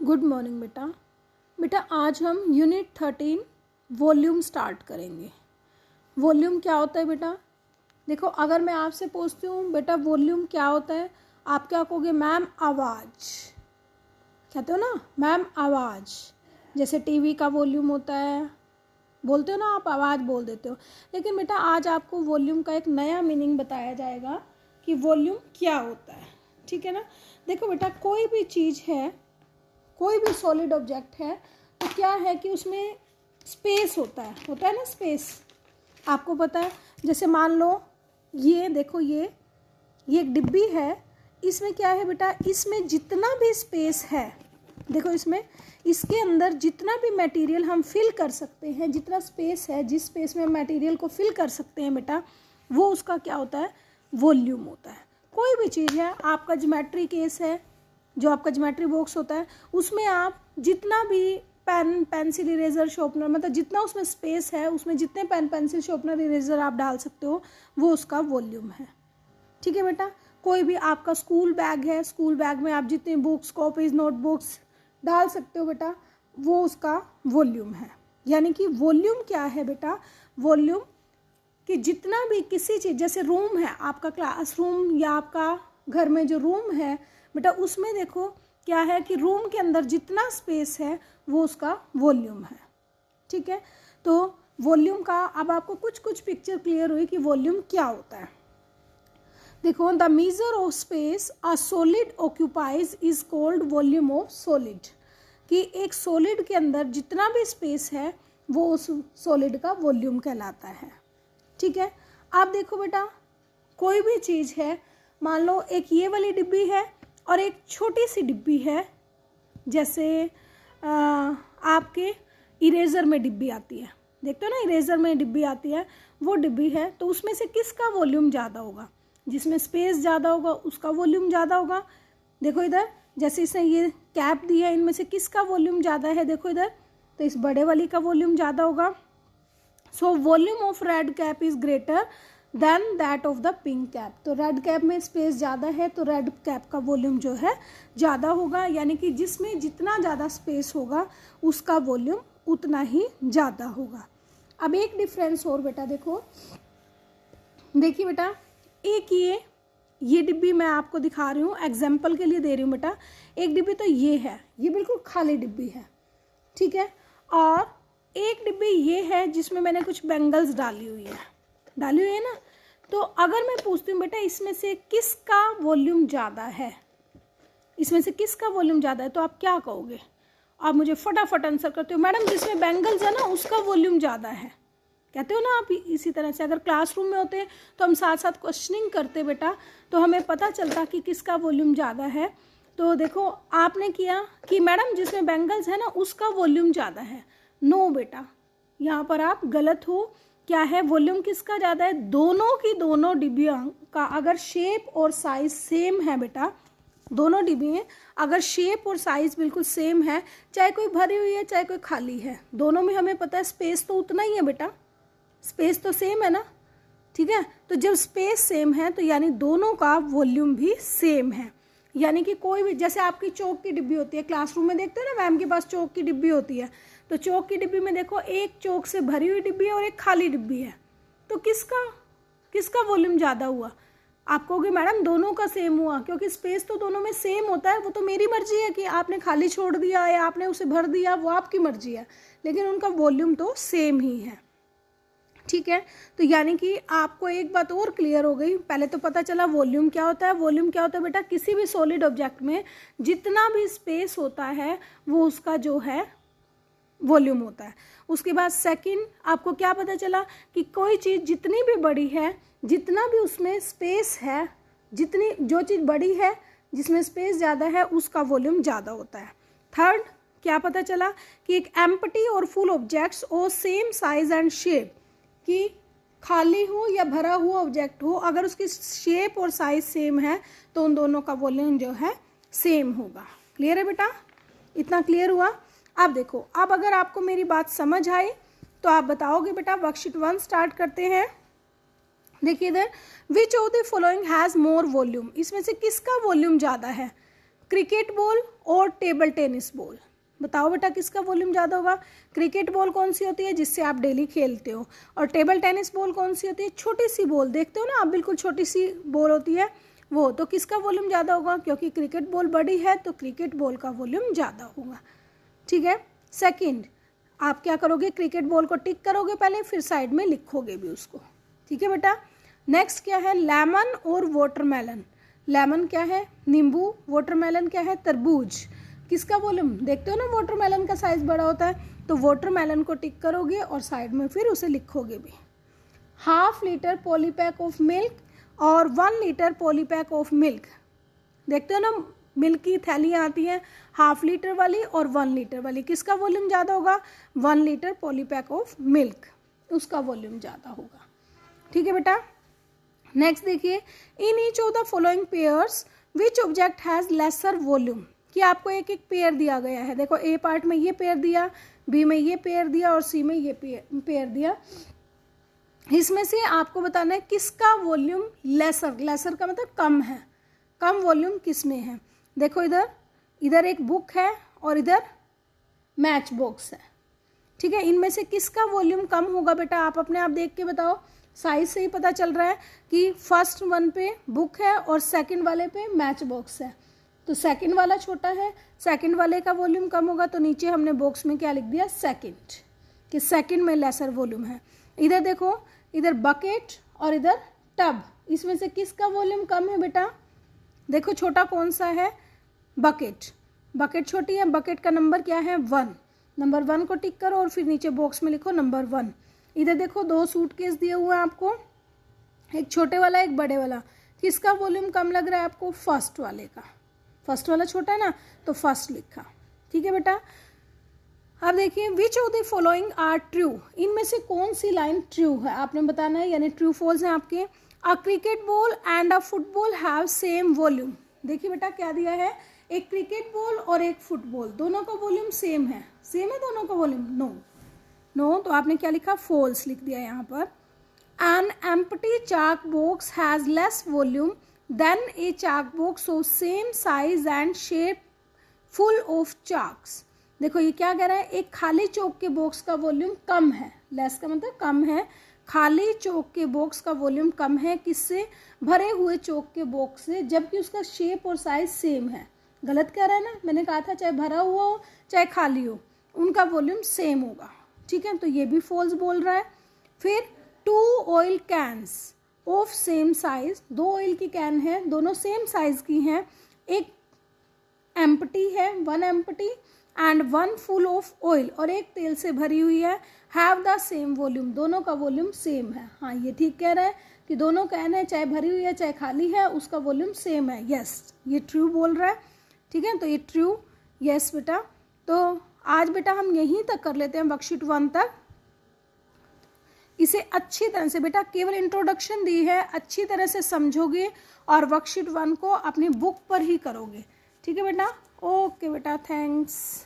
Good morning बेटा। बेटा आज हम यूनिट 13 वॉल्यूम स्टार्ट करेंगे। वॉल्यूम क्या होता है बेटा? देखो, अगर मैं आपसे पूछती हूँ बेटा वॉल्यूम क्या होता है, आप क्या कहोगे? मैम आवाज़। कहते हो ना मैम आवाज़। जैसे टीवी का वॉल्यूम होता है, बोलते हो ना आप, आवाज़ बोल देते हो। लेकिन बेटा आज आपको वॉल्यूम का एक नया मीनिंग बताया जाएगा कि वॉल्यूम क्या होता है। ठीक है ना? देखो बेटा, कोई भी चीज़ है, कोई भी सॉलिड ऑब्जेक्ट है, तो क्या है कि उसमें स्पेस होता है ना स्पेस। आपको पता है, जैसे मान लो ये देखो, ये एक डिब्बी है। इसमें क्या है बेटा, इसमें जितना भी स्पेस है, देखो इसमें, इसके अंदर जितना भी मटेरियल हम फिल कर सकते हैं, जितना स्पेस है, जिस स्पेस में मटेरियल को फिल कर सकते हैं बेटा, वो उसका क्या होता है? वॉल्यूम होता है। कोई भी चीज़ है, आपका ज्योमेट्री केस है, जो आपका ज्योमेट्री बॉक्स होता है, उसमें आप जितना भी पेन, पेंसिल, इरेजर, शार्पनर, मतलब जितना उसमें स्पेस है, उसमें जितने पेन, पेंसिल, शार्पनर, इरेजर आप डाल सकते हो, वो उसका वॉल्यूम है। ठीक है बेटा? कोई भी आपका स्कूल बैग है, स्कूल बैग में आप जितने बुक्स, कॉपीज, नोटबुक्स डाल सकते हो बेटा, वो उसका वॉल्यूम है। यानी कि वॉल्यूम क्या है बेटा? वॉल्यूम कि जितना भी किसी चीज़, जैसे रूम है, आपका क्लासरूम या आपका घर में जो रूम है बेटा, उसमें देखो क्या है कि रूम के अंदर जितना स्पेस है वो उसका वॉल्यूम है। ठीक है? तो वॉल्यूम का अब आपको कुछ कुछ पिक्चर क्लियर हुई कि वॉल्यूम क्या होता है। देखो, the measure of space a solid occupies is called volume of solid. कि एक सॉलिड के अंदर जितना भी स्पेस है वो उस सॉलिड का वॉल्यूम कहलाता है। ठीक है? आप देखो बेटा, कोई भी चीज़ है, मान लो एक ये वाली डिब्बी है और एक छोटी सी डिब्बी है, जैसे आपके इरेज़र में डिब्बी आती है, देखते हो ना, इरेज़र में डिब्बी आती है, वो डिब्बी है, तो उसमें से किसका वॉल्यूम ज़्यादा होगा? जिसमें स्पेस ज़्यादा होगा उसका वॉल्यूम ज़्यादा होगा। देखो इधर, जैसे इसने ये कैप दी है, इनमें से किसका वॉल्यूम ज़्यादा है? देखो इधर, तो इस बड़े वाली का वॉल्यूम ज़्यादा होगा। So volume of red cap is greater than that of the pink cap. तो रेड कैप में स्पेस ज़्यादा है, तो रेड कैप का वॉल्यूम जो है ज़्यादा होगा। यानी कि जिसमें जितना ज़्यादा स्पेस होगा उसका वॉल्यूम उतना ही ज़्यादा होगा। अब एक डिफरेंस और बेटा देखो, देखिए बेटा, एक ये डिब्बी मैं आपको दिखा रही हूँ, एग्जाम्पल के लिए दे रही हूँ बेटा। एक डिब्बी तो ये है, ये बिल्कुल खाली डिब्बी है। ठीक है? और एक डिब्बी ये है जिसमें मैंने कुछ बैंगल्स डाली हुई है ना। तो अगर मैं पूछती हूँ बेटा, इसमें से किसका वॉल्यूम ज़्यादा है, इसमें से किसका वॉल्यूम ज़्यादा है, तो आप क्या कहोगे? आप मुझे फटाफट आंसर करते हो, मैडम जिसमें बैंगल्स है ना उसका वॉल्यूम ज़्यादा है, कहते हो ना आप। इसी तरह से अगर क्लासरूम में होते तो हम साथ साथ क्वेश्चनिंग करते बेटा, तो हमें पता चलता कि किसका वॉल्यूम ज़्यादा है। तो देखो, आपने किया कि मैडम जिसमें बैंगल्स है ना उसका वॉल्यूम ज़्यादा है। नो बेटा, यहाँ पर आप गलत हो। क्या है? वॉल्यूम किसका ज़्यादा है? दोनों की दोनों डिब्बियों का अगर शेप और साइज सेम है बेटा, दोनों डिब्बियाँ अगर शेप और साइज बिल्कुल सेम है, चाहे कोई भरी हुई है चाहे कोई खाली है, दोनों में हमें पता है स्पेस तो उतना ही है बेटा, स्पेस तो सेम है ना। ठीक है? तो जब स्पेस सेम है तो यानी दोनों का वॉल्यूम भी सेम है। यानी कि कोई भी, जैसे आपकी चौक की डिब्बी होती है, क्लासरूम में देखते हैं ना मैम के पास चौक की डिब्बी होती है, तो चौक की डिब्बी में देखो एक चौक से भरी हुई डिब्बी है और एक खाली डिब्बी है, तो किसका वॉल्यूम ज़्यादा हुआ? आप कहोगे मैडम दोनों का सेम हुआ, क्योंकि स्पेस तो दोनों में सेम होता है। वो तो मेरी मर्जी है कि आपने खाली छोड़ दिया या आपने उसे भर दिया, वो आपकी मर्जी है, लेकिन उनका वॉल्यूम तो सेम ही है। ठीक है? तो यानी कि आपको एक बात और क्लियर हो गई। पहले तो पता चला वॉल्यूम क्या होता है। वॉल्यूम क्या होता है बेटा? किसी भी सॉलिड ऑब्जेक्ट में जितना भी स्पेस होता है वो उसका जो है वॉल्यूम होता है। उसके बाद सेकंड आपको क्या पता चला कि कोई चीज़ जितनी भी बड़ी है, जितना भी उसमें स्पेस है, जितनी जो चीज़ बड़ी है जिसमें स्पेस ज़्यादा है उसका वॉल्यूम ज़्यादा होता है। थर्ड क्या पता चला कि एक एम्प्टी और फुल ऑब्जेक्ट्स और सेम साइज एंड शेप, कि खाली हो या भरा हुआ ऑब्जेक्ट हो, अगर उसकी शेप और साइज सेम है तो उन दोनों का वॉल्यूम जो है सेम होगा। क्लियर है बेटा? इतना क्लियर हुआ? अब देखो, अब अगर आपको मेरी बात समझ आई तो आप बताओगे बेटा। वर्कशीट 1 स्टार्ट करते हैं। देखिए इधर, विच of the following has more volume, इसमें से किसका वॉल्यूम ज़्यादा है? क्रिकेट बॉल और टेबल टेनिस बॉल, बताओ बेटा किसका वॉल्यूम ज़्यादा होगा। क्रिकेट बॉल कौन सी होती है जिससे आप डेली खेलते हो, और टेबल टेनिस बॉल कौन सी होती है, छोटी सी बॉल, देखते हो ना आप, बिल्कुल छोटी सी बॉल होती है वो। तो किसका वॉल्यूम ज़्यादा होगा, क्योंकि क्रिकेट बॉल बड़ी है तो क्रिकेट बॉल का वॉल्यूम ज़्यादा होगा। ठीक है। सेकंड, आप क्या करोगे, क्रिकेट बॉल को टिक करोगे पहले, फिर साइड में लिखोगे भी उसको। ठीक है बेटा। नेक्स्ट क्या है, लेमन और वाटरमेलन। लेमन क्या है, नींबू, वाटरमेलन क्या है, तरबूज। किसका वॉल्यूम, देखते हो ना वाटरमेलन का साइज बड़ा होता है, तो वाटरमेलन को टिक करोगे और साइड में फिर उसे लिखोगे भी। 1/2 लीटर पॉलीपैक ऑफ मिल्क और 1 लीटर पॉलीपैक ऑफ मिल्क, देखते हो ना मिल्क की थैलियाँ आती हैं 1/2 लीटर वाली और 1 लीटर वाली, किसका वॉल्यूम ज़्यादा होगा, 1 लीटर पॉलीपैक ऑफ मिल्क, उसका वॉल्यूम ज़्यादा होगा। ठीक है बेटा। नेक्स्ट देखिए, in each of the following pairs which object has lesser volume, कि आपको एक एक पेयर दिया गया है। देखो ए पार्ट में ये पेयर दिया, बी में ये पेयर दिया और सी में ये पेयर दिया। इसमें से आपको बताना है किसका वॉल्यूम लेसर, लेसर का मतलब कम है, कम वॉल्यूम किस में है। देखो इधर एक बुक है और इधर मैच बॉक्स है। ठीक है, इनमें से किसका वॉल्यूम कम होगा बेटा, आप अपने आप देख के बताओ। साइज से ही पता चल रहा है कि फर्स्ट वन पे बुक है और सेकंड वाले पे मैच बॉक्स है, तो सेकंड वाला छोटा है, सेकंड वाले का वॉल्यूम कम होगा, तो नीचे हमने बॉक्स में क्या लिख दिया, सेकंड, कि सेकंड में लेसर वॉल्यूम है। इधर देखो, इधर बकेट और इधर टब, इसमें से किसका वॉल्यूम कम है बेटा, देखो छोटा कौन सा है, बकेट, बकेट छोटी है, बकेट का नंबर क्या है 1, नंबर 1 को टिक करो और फिर नीचे बॉक्स में लिखो नंबर 1। इधर देखो 2 सूटकेस दिए हुए हैं आपको, एक छोटे वाला एक बड़े वाला, किसका वॉल्यूम कम लग रहा है आपको, फर्स्ट वाले का, फर्स्ट वाला छोटा है ना तो फर्स्ट लिखा। ठीक है बेटा। अब देखिए, which of the following are true, इनमें से कौन सी लाइन ट्रू है आपने बताना है, यानी ट्रू फॉल्स है आपके। A cricket ball and a football have same volume, देखिए बेटा क्या दिया है, एक क्रिकेट बॉल और एक फुटबॉल, दोनों का वॉल्यूम सेम है, सेम है दोनों का वॉल्यूम, नो, तो आपने क्या लिखा, फॉल्स लिख दिया यहाँ पर। An empty chalk box has less volume than a chalk box of same size and shape full of chalks. देखो ये क्या कह रहा है, एक खाली चौक के बॉक्स का वॉल्यूम कम है, लेस का मतलब कम है, खाली चौक के बॉक्स का वॉल्यूम कम है किससे, भरे हुए चौक के बॉक्स से, जबकि उसका शेप और साइज सेम है। गलत कह रहा है ना, मैंने कहा था चाहे भरा हुआ हो चाहे खाली हो उनका वॉल्यूम सेम होगा। ठीक है, तो ये भी फॉल्स बोल रहा है। फिर 2 oil cans of same size, 2 oil की कैन है, दोनों सेम साइज की हैं, एक एम्प्टी है 1 empty and 1 full of oil, और एक तेल से भरी हुई है, हैव द सेम वॉल्यूम, दोनों का वॉल्यूम सेम है। हाँ ये ठीक कह रहा है कि दोनों कैन है, चाहे भरी हुई है चाहे खाली है, उसका वॉल्यूम सेम है। यस, ये ट्रू बोल रहा है। ठीक है, तो ये ट्रू, यस बेटा। तो आज बेटा हम यहीं तक कर लेते हैं, वर्कशीट 1 तक। इसे अच्छी तरह से बेटा, केवल इंट्रोडक्शन दी है, अच्छी तरह से समझोगे और वर्कशीट 1 को अपनी बुक पर ही करोगे। ठीक है बेटा, ओके बेटा, थैंक्स।